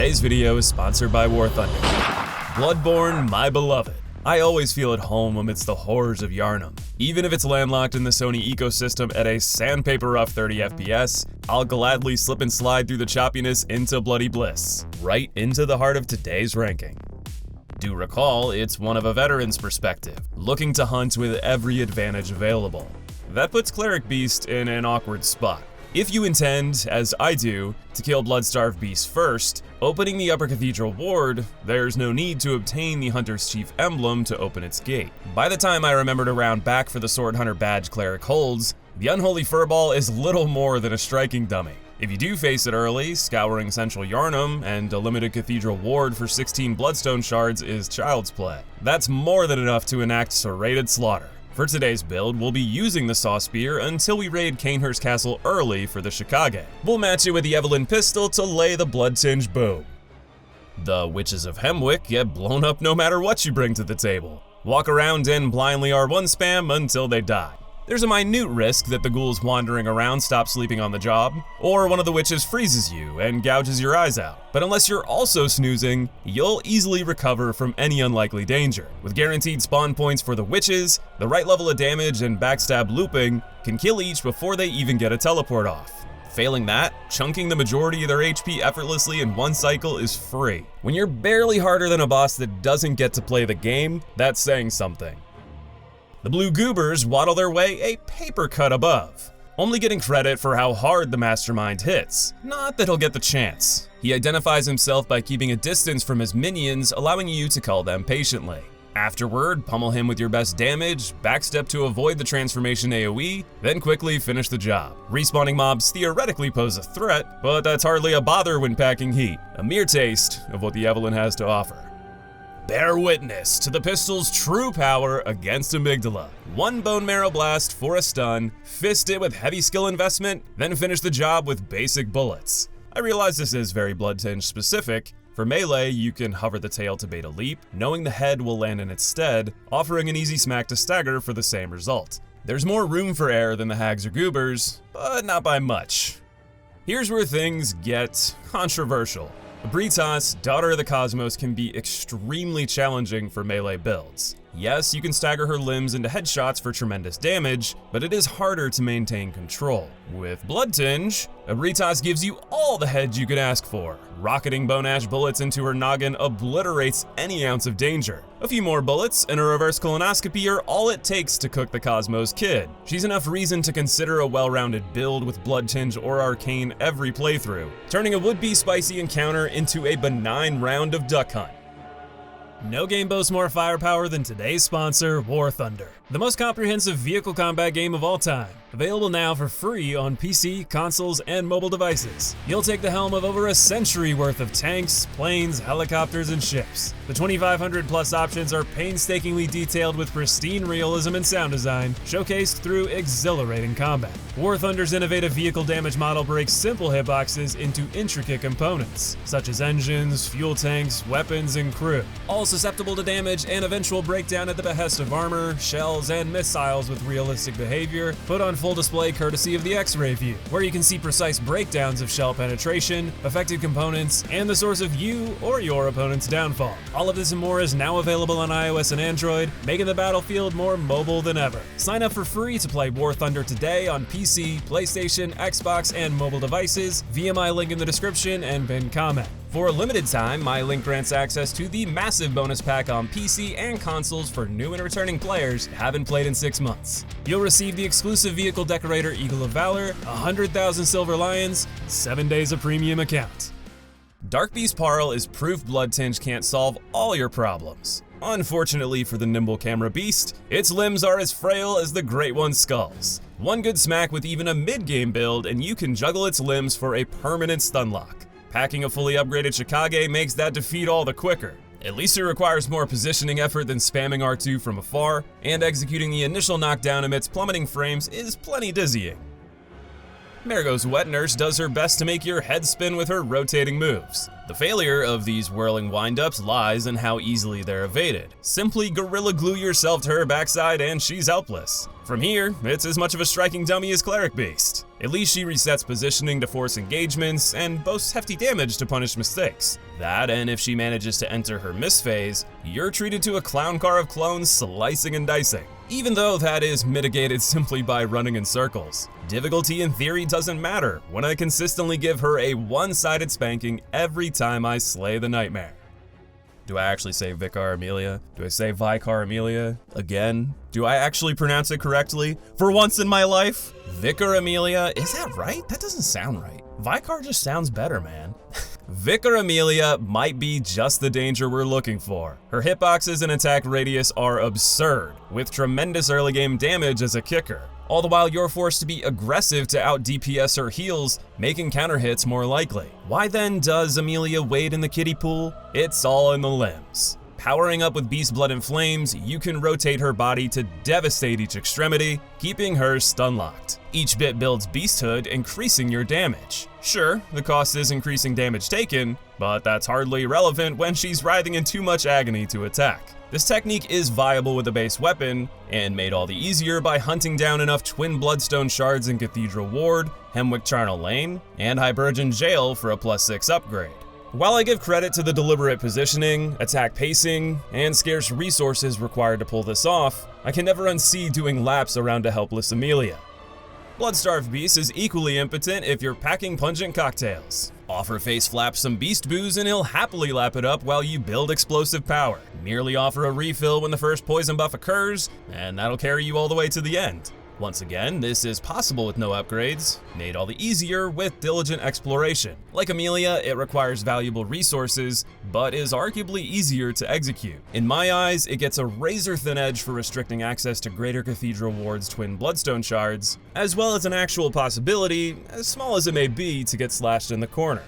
Today's video is sponsored by War Thunder. Bloodborne, my beloved. I always feel at home amidst the horrors of Gehrman. Even if it's landlocked in the Sony ecosystem at a sandpaper rough 30 FPS, I'll gladly slip and slide through the choppiness into bloody bliss, right into the heart of today's ranking. Do recall, it's one of a veteran's perspective, looking to hunt with every advantage available. That puts Cleric Beast in an awkward spot. If you intend, as I do, to kill blood-starved beasts first, opening the Upper Cathedral ward, there's no need to obtain the Hunter's Chief emblem to open its gate. By the time I remember to round back for the Sword Hunter badge Cleric holds, the Unholy Furball is little more than a striking dummy. If you do face it early, scouring Central Gehrman and a limited Cathedral ward for 16 Bloodstone shards is child's play. That's more than enough to enact serrated slaughter. For today's build, we'll be using the Saw Spear until we raid Cainhurst Castle early for the Shikage. We'll match it with the Evelyn Pistol to lay the blood-tinged boom. The Witches of Hemwick get blown up no matter what you bring to the table. Walk around and blindly R1 spam until they die. There's a minute risk that the ghouls wandering around stop sleeping on the job, or one of the witches freezes you and gouges your eyes out. But unless you're also snoozing, you'll easily recover from any unlikely danger. With guaranteed spawn points for the witches, the right level of damage and backstab looping can kill each before they even get a teleport off. Failing that, chunking the majority of their HP effortlessly in one cycle is free. When you're barely harder than a boss that doesn't get to play the game, that's saying something. The Blue Goobers waddle their way a paper cut above, only getting credit for how hard the mastermind hits, not that he'll get the chance. He identifies himself by keeping a distance from his minions, allowing you to call them patiently. Afterward, pummel him with your best damage, backstep to avoid the transformation AoE, then quickly finish the job. Respawning mobs theoretically pose a threat, but that's hardly a bother when packing heat, a mere taste of what the Evelyn has to offer. Bear witness to the pistol's true power against Amygdala. One bone marrow blast for a stun, fist it with heavy skill investment, then finish the job with basic bullets. I realize this is very Bloodtinge specific. For melee, you can hover the tail to bait a leap, knowing the head will land in its stead, offering an easy smack to stagger for the same result. There's more room for error than the hags or goobers, but not by much. Here's where things get controversial. Britas, Daughter of the Cosmos, can be extremely challenging for melee builds. Yes, you can stagger her limbs into headshots for tremendous damage, but it is harder to maintain control. With Bloodtinge, Britas gives you all the heads you could ask for. Rocketing bone ash bullets into her noggin obliterates any ounce of danger. A few more bullets and a reverse colonoscopy are all it takes to cook the Cosmos Kid. She's enough reason to consider a well-rounded build with Bloodtinge or Arcane every playthrough, turning a would-be spicy encounter into a benign round of Duck Hunt. No game boasts more firepower than today's sponsor, War Thunder, the most comprehensive vehicle combat game of all time. Available now for free on PC, consoles, and mobile devices. You'll take the helm of over a century worth of tanks, planes, helicopters, and ships. The 2,500 plus options are painstakingly detailed with pristine realism and sound design, showcased through exhilarating combat. War Thunder's innovative vehicle damage model breaks simple hitboxes into intricate components, such as engines, fuel tanks, weapons, and crew, all susceptible to damage and eventual breakdown at the behest of armor, shells, and missiles with realistic behavior, put on full display courtesy of the X-Ray view, where you can see precise breakdowns of shell penetration, affected components, and the source of you or your opponent's downfall. All of this and more is now available on iOS and Android, making the battlefield more mobile than ever. Sign up for free to play War Thunder today on PC, PlayStation, Xbox, and mobile devices via my link in the description and pinned comment. For a limited time, my link grants access to the massive bonus pack on PC and consoles for new and returning players who haven't played in 6 months. You'll receive the exclusive Vehicle Decorator Eagle of Valor, 100,000 Silver Lions, 7 days of premium account. Dark Beast Parl is proof Bloodtinge can't solve all your problems. Unfortunately for the nimble camera beast, its limbs are as frail as the Great One's skulls. One good smack with even a mid-game build and you can juggle its limbs for a permanent stun lock. Packing a fully upgraded Shikage makes that defeat all the quicker. At least it requires more positioning effort than spamming R2 from afar, and executing the initial knockdown amidst plummeting frames is plenty dizzying. Marigo's Wet Nurse does her best to make your head spin with her rotating moves. The failure of these whirling windups lies in how easily they're evaded. Simply gorilla glue yourself to her backside and she's helpless. From here, it's as much of a striking dummy as Cleric Beast. At least she resets positioning to force engagements and boasts hefty damage to punish mistakes. That, and if she manages to enter her miss phase, you're treated to a clown car of clones slicing and dicing. Even though that is mitigated simply by running in circles. Difficulty in theory doesn't matter when I consistently give her a one-sided spanking every time I slay the nightmare. Do I actually say Vicar Amelia? Do I say Vicar Amelia? Again? Do I actually pronounce it correctly? For once in my life? Vicar Amelia? Is that right? That doesn't sound right. Vicar just sounds better, man. Vicar Amelia might be just the danger we're looking for. Her hitboxes and attack radius are absurd, with tremendous early game damage as a kicker. All the while you're forced to be aggressive to out DPS her heals, making counter hits more likely. Why then does Amelia wade in the kiddie pool? It's all in the limbs. Powering up with Beast Blood and Flames, you can rotate her body to devastate each extremity, keeping her stun-locked. Each bit builds Beasthood, increasing your damage. Sure, the cost is increasing damage taken, but that's hardly relevant when she's writhing in too much agony to attack. This technique is viable with a base weapon, and made all the easier by hunting down enough Twin Bloodstone Shards in Cathedral Ward, Hemwick Charnel Lane, and Hybergen Jail for a +6 upgrade. While I give credit to the deliberate positioning, attack pacing, and scarce resources required to pull this off, I can never unsee doing laps around a helpless Amelia. Bloodstarved Beast is equally impotent if you're packing pungent cocktails. Offer Face Flap some Beast Booze and he'll happily lap it up while you build explosive power. Merely offer a refill when the first poison buff occurs, and that'll carry you all the way to the end. Once again, this is possible with no upgrades, made all the easier with diligent exploration. Like Amelia, it requires valuable resources, but is arguably easier to execute. In my eyes, it gets a razor-thin edge for restricting access to Greater Cathedral Ward's Twin Bloodstone Shards, as well as an actual possibility, as small as it may be, to get slashed in the corner.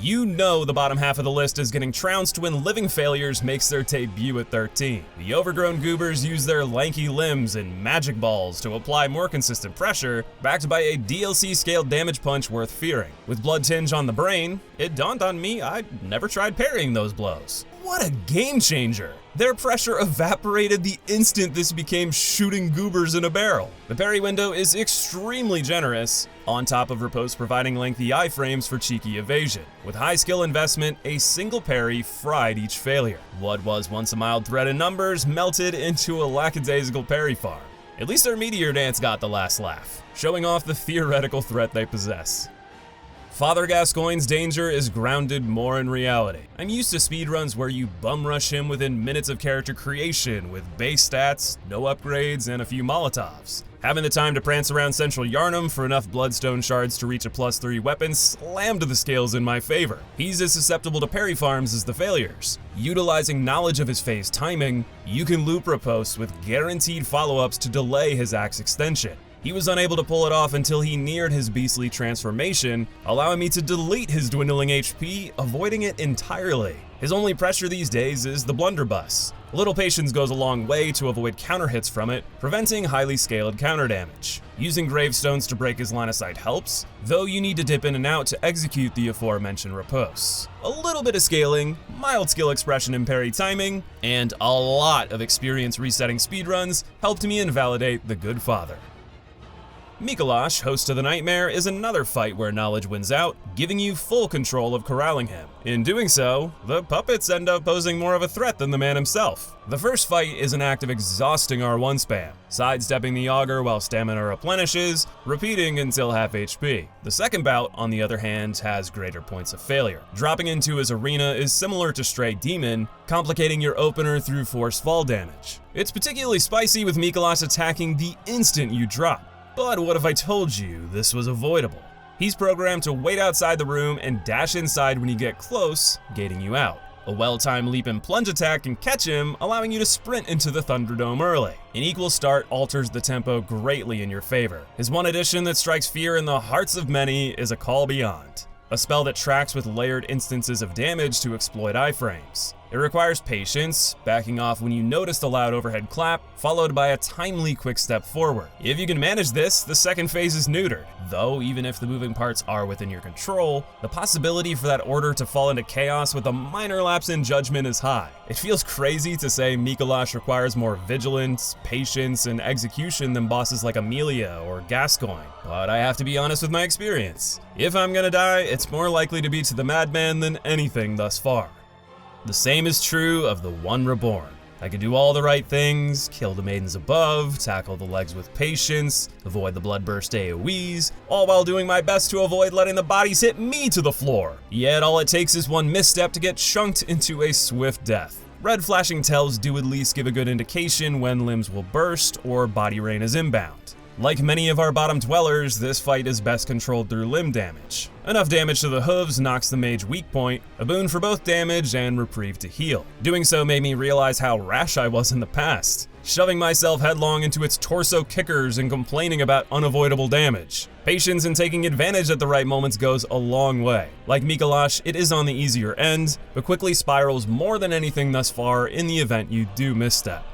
You know the bottom half of the list is getting trounced when Living Failures makes their debut at 13. The overgrown goobers use their lanky limbs and magic balls to apply more consistent pressure, backed by a DLC-scaled damage punch worth fearing. With Blood Tinge on the brain, it dawned on me I'd never tried parrying those blows. What a game changer! Their pressure evaporated the instant this became shooting goobers in a barrel. The parry window is extremely generous, on top of riposte providing lengthy iframes for cheeky evasion. With high skill investment, a single parry fried each failure. What was once a mild threat in numbers melted into a lackadaisical parry farm. At least their Meteor Dance got the last laugh, showing off the theoretical threat they possess. Father Gascoigne's danger is grounded more in reality. I'm used to speedruns where you bum rush him within minutes of character creation with base stats, no upgrades, and a few Molotovs. Having the time to prance around Central Yharnam for enough Bloodstone Shards to reach a +3 weapon slammed the scales in my favor. He's as susceptible to parry farms as the failures. Utilizing knowledge of his phase timing, you can loop riposte with guaranteed follow-ups to delay his axe extension. He was unable to pull it off until he neared his beastly transformation, allowing me to delete his dwindling HP, avoiding it entirely. His only pressure these days is the blunderbuss. A little patience goes a long way to avoid counter hits from it, preventing highly scaled counter damage. Using gravestones to break his line of sight helps, though you need to dip in and out to execute the aforementioned riposte. A little bit of scaling, mild skill expression and parry timing, and a lot of experience resetting speedruns helped me invalidate the good father. Mikolash, host of the Nightmare, is another fight where knowledge wins out, giving you full control of corralling him. In doing so, the puppets end up posing more of a threat than the man himself. The first fight is an act of exhausting R1 spam, sidestepping the auger while stamina replenishes, repeating until half HP. The second bout, on the other hand, has greater points of failure. Dropping into his arena is similar to Stray Demon, complicating your opener through force fall damage. It's particularly spicy with Mikolash attacking the instant you drop. But what if I told you this was avoidable? He's programmed to wait outside the room and dash inside when you get close, gating you out. A well-timed leap and plunge attack can catch him, allowing you to sprint into the Thunderdome early. An equal start alters the tempo greatly in your favor. His one addition that strikes fear in the hearts of many is a Call Beyond, a spell that tracks with layered instances of damage to exploit iframes. It requires patience, backing off when you notice the loud overhead clap, followed by a timely quick step forward. If you can manage this, the second phase is neutered. Though, even if the moving parts are within your control, the possibility for that order to fall into chaos with a minor lapse in judgment is high. It feels crazy to say Mikolash requires more vigilance, patience, and execution than bosses like Amelia or Gascoigne, but I have to be honest with my experience. If I'm gonna die, it's more likely to be to the Madman than anything thus far. The same is true of the One Reborn. I can do all the right things, kill the maidens above, tackle the legs with patience, avoid the bloodburst AoEs, all while doing my best to avoid letting the bodies hit me to the floor. Yet all it takes is one misstep to get chunked into a swift death. Red flashing tells do at least give a good indication when limbs will burst or body rain is inbound. Like many of our bottom dwellers, this fight is best controlled through limb damage. Enough damage to the hooves knocks the mage weak point, a boon for both damage and reprieve to heal. Doing so made me realize how rash I was in the past, shoving myself headlong into its torso kickers and complaining about unavoidable damage. Patience and taking advantage at the right moments goes a long way. Like Mikolash, it is on the easier end, but quickly spirals more than anything thus far in the event you do misstep.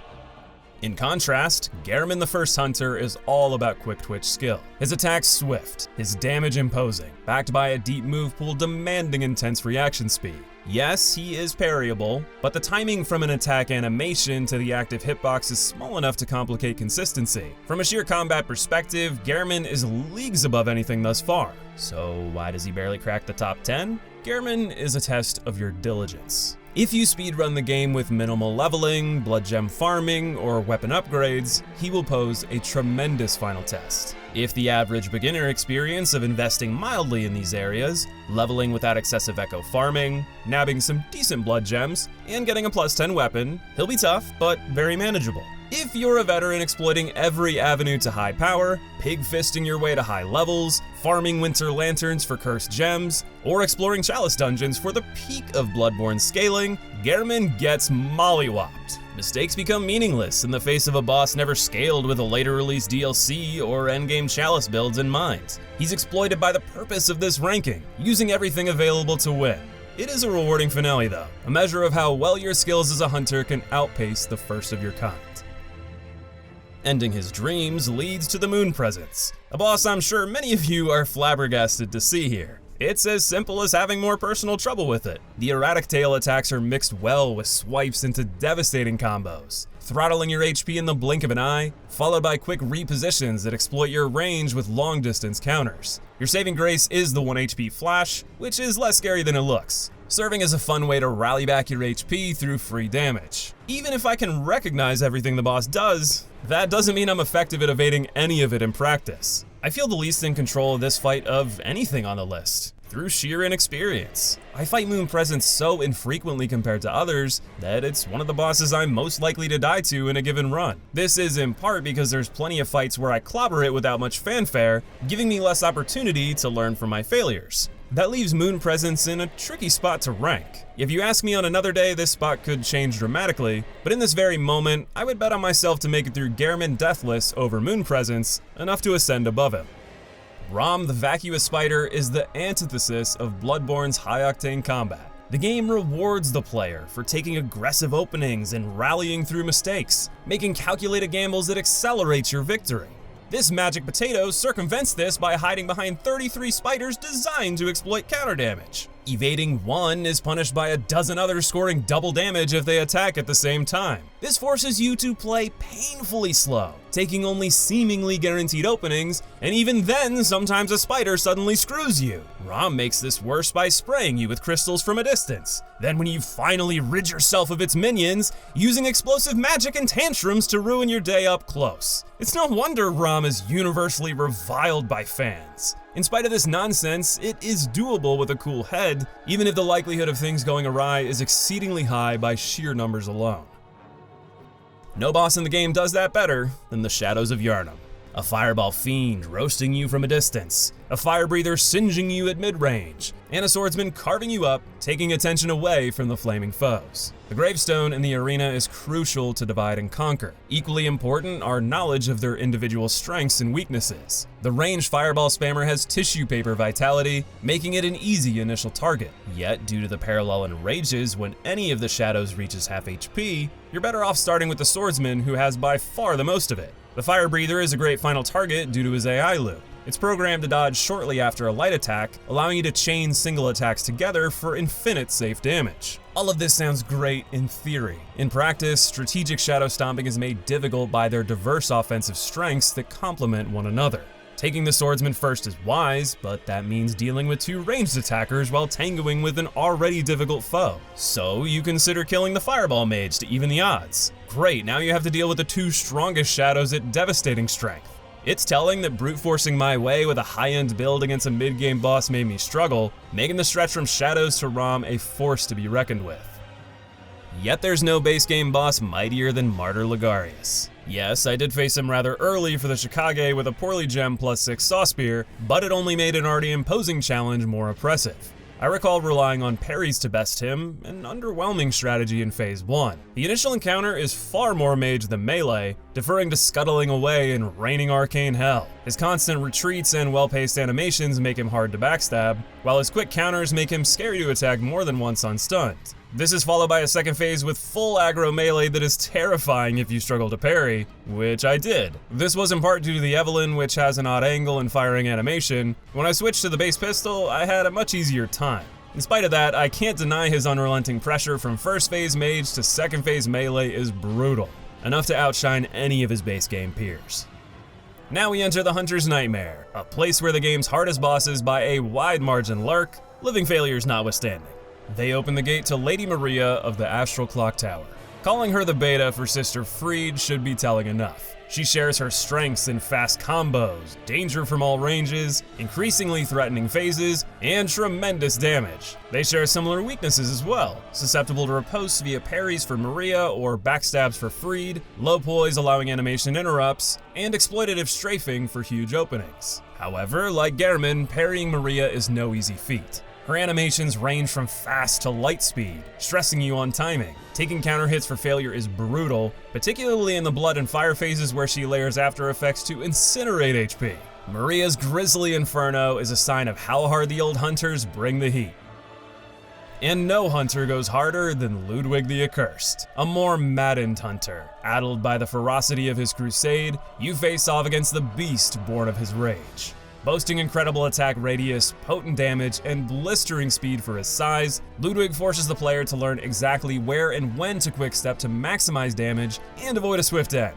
In contrast, Gehrman the First Hunter is all about quick twitch skill. His attacks swift, his damage imposing, backed by a deep move pool demanding intense reaction speed. Yes, he is parryable, but the timing from an attack animation to the active hitbox is small enough to complicate consistency. From a sheer combat perspective, Gehrman is leagues above anything thus far. So why does he barely crack the top 10? Gehrman is a test of your diligence. If you speedrun the game with minimal leveling, blood gem farming, or weapon upgrades, he will pose a tremendous final test. If the average beginner experience of investing mildly in these areas, leveling without excessive echo farming, nabbing some decent blood gems, and getting a plus 10 weapon, he'll be tough, but very manageable. If you're a veteran exploiting every avenue to high power, pig-fisting your way to high levels, farming winter lanterns for cursed gems, or exploring chalice dungeons for the peak of Bloodborne scaling, Gehrman gets mollywopped. Mistakes become meaningless in the face of a boss never scaled with a later release DLC or endgame chalice builds in mind. He's exploited by the purpose of this ranking, using everything available to win. It is a rewarding finale though, a measure of how well your skills as a hunter can outpace the first of your kind. Ending his dreams leads to the Moon Presence, a boss I'm sure many of you are flabbergasted to see here. It's as simple as having more personal trouble with it. The erratic tail attacks are mixed well with swipes into devastating combos, throttling your HP in the blink of an eye, followed by quick repositions that exploit your range with long distance counters. Your saving grace is the 1 HP flash, which is less scary than it looks, serving as a fun way to rally back your HP through free damage. Even if I can recognize everything the boss does, that doesn't mean I'm effective at evading any of it in practice. I feel the least in control of this fight of anything on the list, through sheer inexperience. I fight Moon Presence so infrequently compared to others that it's one of the bosses I'm most likely to die to in a given run. This is in part because there's plenty of fights where I clobber it without much fanfare, giving me less opportunity to learn from my failures. That leaves Moon Presence in a tricky spot to rank. If you ask me on another day, this spot could change dramatically, but in this very moment, I would bet on myself to make it through Gehrman Deathless over Moon Presence, enough to ascend above him. Rom the Vacuous Spider is the antithesis of Bloodborne's high-octane combat. The game rewards the player for taking aggressive openings and rallying through mistakes, making calculated gambles that accelerate your victory. This magic potato circumvents this by hiding behind 33 spiders designed to exploit counter damage. Evading one is punished by a dozen others scoring double damage if they attack at the same time. This forces you to play painfully slow, taking only seemingly guaranteed openings, and even then sometimes a spider suddenly screws you. Rom makes this worse by spraying you with crystals from a distance. Then when you finally rid yourself of its minions, using explosive magic and tantrums to ruin your day up close. It's no wonder Rom is universally reviled by fans. In spite of this nonsense, it is doable with a cool head, even if the likelihood of things going awry is exceedingly high by sheer numbers alone. No boss in the game does that better than the Shadows of Yharnam. a fireball fiend roasting you from a distance, a fire breather singeing you at mid-range, and a swordsman carving you up, taking attention away from the flaming foes. The gravestone in the arena is crucial to divide and conquer. Equally important are knowledge of their individual strengths and weaknesses. The ranged fireball spammer has tissue paper vitality, making it an easy initial target. Yet, due to the parallel and rages, when any of the shadows reaches half HP, you're better off starting with the swordsman, who has by far the most of it. The fire breather is a great final target due to his AI loop. It's programmed to dodge shortly after a light attack, allowing you to chain single attacks together for infinite safe damage. All of this sounds great in theory. In practice, strategic shadow stomping is made difficult by their diverse offensive strengths that complement one another. Taking the swordsman first is wise, but that means dealing with two ranged attackers while tangoing with an already difficult foe. So you consider killing the fireball mage to even the odds. Great, now you have to deal with the two strongest shadows at devastating strength. It's telling that brute forcing my way with a high-end build against a mid-game boss made me struggle, making the stretch from shadows to Rom a force to be reckoned with. Yet there's no base game boss mightier than Martyr Logarius. Yes, I did face him rather early for the Shikage with a poorly gemmed +6 saw spear, but it only made an already imposing challenge more oppressive. I recall relying on parries to best him, an underwhelming strategy in Phase 1. The initial encounter is far more mage than melee, deferring to scuttling away and raining arcane hell. His constant retreats and well-paced animations make him hard to backstab, while his quick counters make him scary to attack more than once on stuns. This is followed by a second phase with full aggro melee that is terrifying if you struggle to parry, which I did. This was in part due to the Evelyn, which has an odd angle and firing animation. When I switched to the base pistol, I had a much easier time. In spite of that, I can't deny his unrelenting pressure from first phase mage to second phase melee is brutal, enough to outshine any of his base game peers. Now we enter the Hunter's Nightmare, a place where the game's hardest bosses by a wide margin lurk, living failures notwithstanding. They open the gate to Lady Maria of the Astral Clocktower. Calling her the beta for Sister Fried should be telling enough. She shares her strengths in fast combos, danger from all ranges, increasingly threatening phases, and tremendous damage. They share similar weaknesses as well, susceptible to riposte via parries for Maria or backstabs for Fried, low poise allowing animation interrupts, and exploitative strafing for huge openings. However, like Gehrman, parrying Maria is no easy feat. Her animations range from fast to light speed, stressing you on timing. Taking counter hits for failure is brutal, particularly in the blood and fire phases where she layers after effects to incinerate HP. Maria's grisly inferno is a sign of how hard the old hunters bring the heat. And no hunter goes harder than Ludwig the Accursed, a more maddened hunter. Addled by the ferocity of his crusade, you face off against the beast born of his rage. Boasting incredible attack radius, potent damage, and blistering speed for his size, Ludwig forces the player to learn exactly where and when to quickstep to maximize damage and avoid a swift end.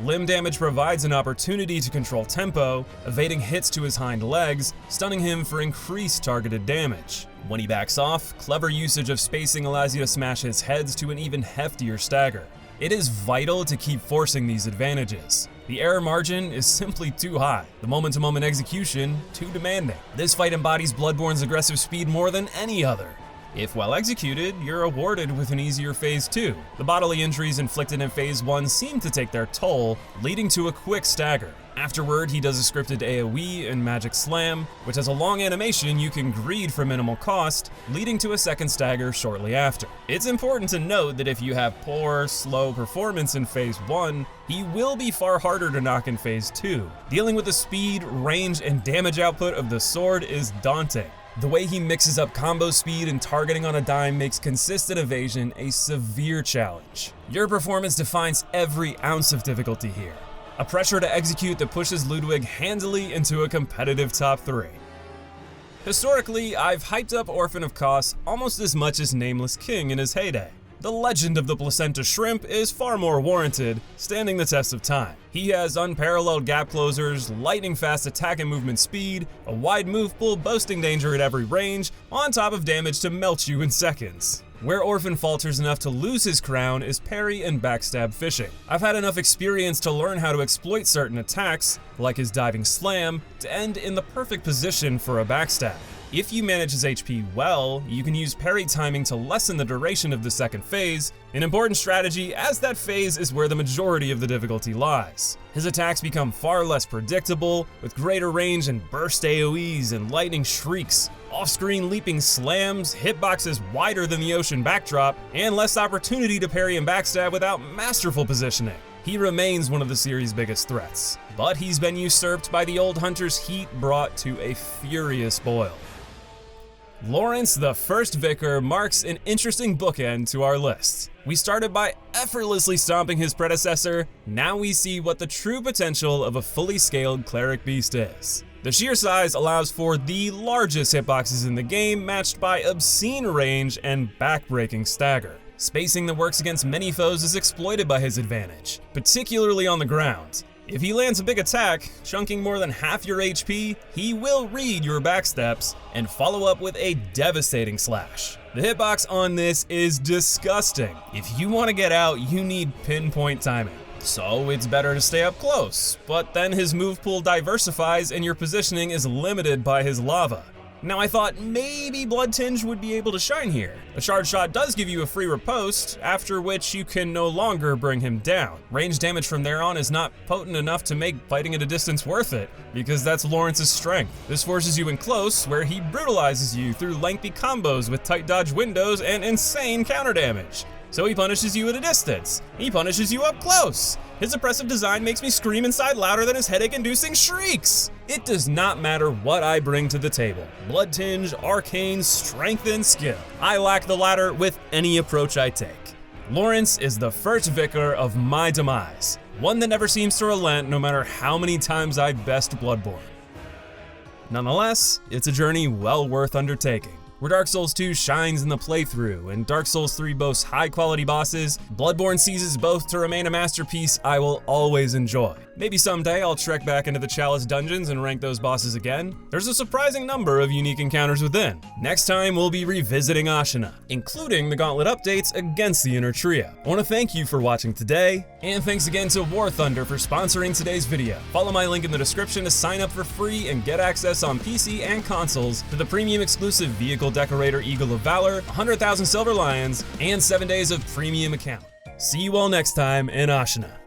Limb damage provides an opportunity to control tempo, evading hits to his hind legs, stunning him for increased targeted damage. When he backs off, clever usage of spacing allows you to smash his heads to an even heftier stagger. It is vital to keep forcing these advantages. The error margin is simply too high, the moment-to-moment execution too demanding. This fight embodies Bloodborne's aggressive speed more than any other. If well executed, you're awarded with an easier Phase 2. The bodily injuries inflicted in Phase 1 seem to take their toll, leading to a quick stagger. Afterward, he does a scripted AoE and Magic Slam, which has a long animation you can greed for minimal cost, leading to a second stagger shortly after. It's important to note that if you have poor, slow performance in Phase 1, he will be far harder to knock in Phase 2. Dealing with the speed, range, and damage output of the sword is daunting. The way he mixes up combo speed and targeting on a dime makes consistent evasion a severe challenge. Your performance defines every ounce of difficulty here. A pressure to execute that pushes Ludwig handily into a competitive top 3. Historically, I've hyped up Orphan of Kos almost as much as Nameless King in his heyday. The legend of the placenta shrimp is far more warranted, standing the test of time. He has unparalleled gap closers, lightning fast attack and movement speed, a wide move pool boasting danger at every range, on top of damage to melt you in seconds. Where Orphan falters enough to lose his crown is parry and backstab fishing. I've had enough experience to learn how to exploit certain attacks, like his diving slam, to end in the perfect position for a backstab. If you manage his HP well, you can use parry timing to lessen the duration of the second phase, an important strategy as that phase is where the majority of the difficulty lies. His attacks become far less predictable, with greater range and burst AoEs and lightning shrieks, off-screen leaping slams, hitboxes wider than the ocean backdrop, and less opportunity to parry and backstab without masterful positioning. He remains one of the series' biggest threats, but he's been usurped by the old hunter's heat brought to a furious boil. Lawrence the First Vicar marks an interesting bookend to our list. We started by effortlessly stomping his predecessor, now we see what the true potential of a fully scaled Cleric Beast is. The sheer size allows for the largest hitboxes in the game, matched by obscene range and backbreaking stagger. Spacing that works against many foes is exploited by his advantage, particularly on the ground. If he lands a big attack, chunking more than half your HP, he will read your backsteps and follow up with a devastating slash. The hitbox on this is disgusting. If you want to get out, you need pinpoint timing. So it's better to stay up close, but then his move pool diversifies and your positioning is limited by his lava. Now I thought maybe Bloodtinge would be able to shine here. A shard shot does give you a free riposte, after which you can no longer bring him down. Range damage from there on is not potent enough to make fighting at a distance worth it, because that's Lawrence's strength. This forces you in close, where he brutalizes you through lengthy combos with tight dodge windows and insane counter damage. So he punishes you at a distance. He punishes you up close. His oppressive design makes me scream inside louder than his headache-inducing shrieks. It does not matter what I bring to the table. Bloodtinge, arcane, strength, and skill. I lack the latter with any approach I take. Lawrence is the first vicar of my demise, one that never seems to relent no matter how many times I best Bloodborne. Nonetheless, it's a journey well worth undertaking. Where Dark Souls 2 shines in the playthrough and Dark Souls 3 boasts high-quality bosses, Bloodborne seizes both to remain a masterpiece I will always enjoy. Maybe someday I'll trek back into the Chalice dungeons and rank those bosses again. There's a surprising number of unique encounters within. Next time we'll be revisiting Ashina, including the Gauntlet updates against the Inner Trio. I want to thank you for watching today, and thanks again to War Thunder for sponsoring today's video. Follow my link in the description to sign up for free and get access on PC and consoles to the premium exclusive Vehicle Decorator Eagle of Valor, 100,000 Silver Lions, and 7 days of premium account. See you all next time in Ashina.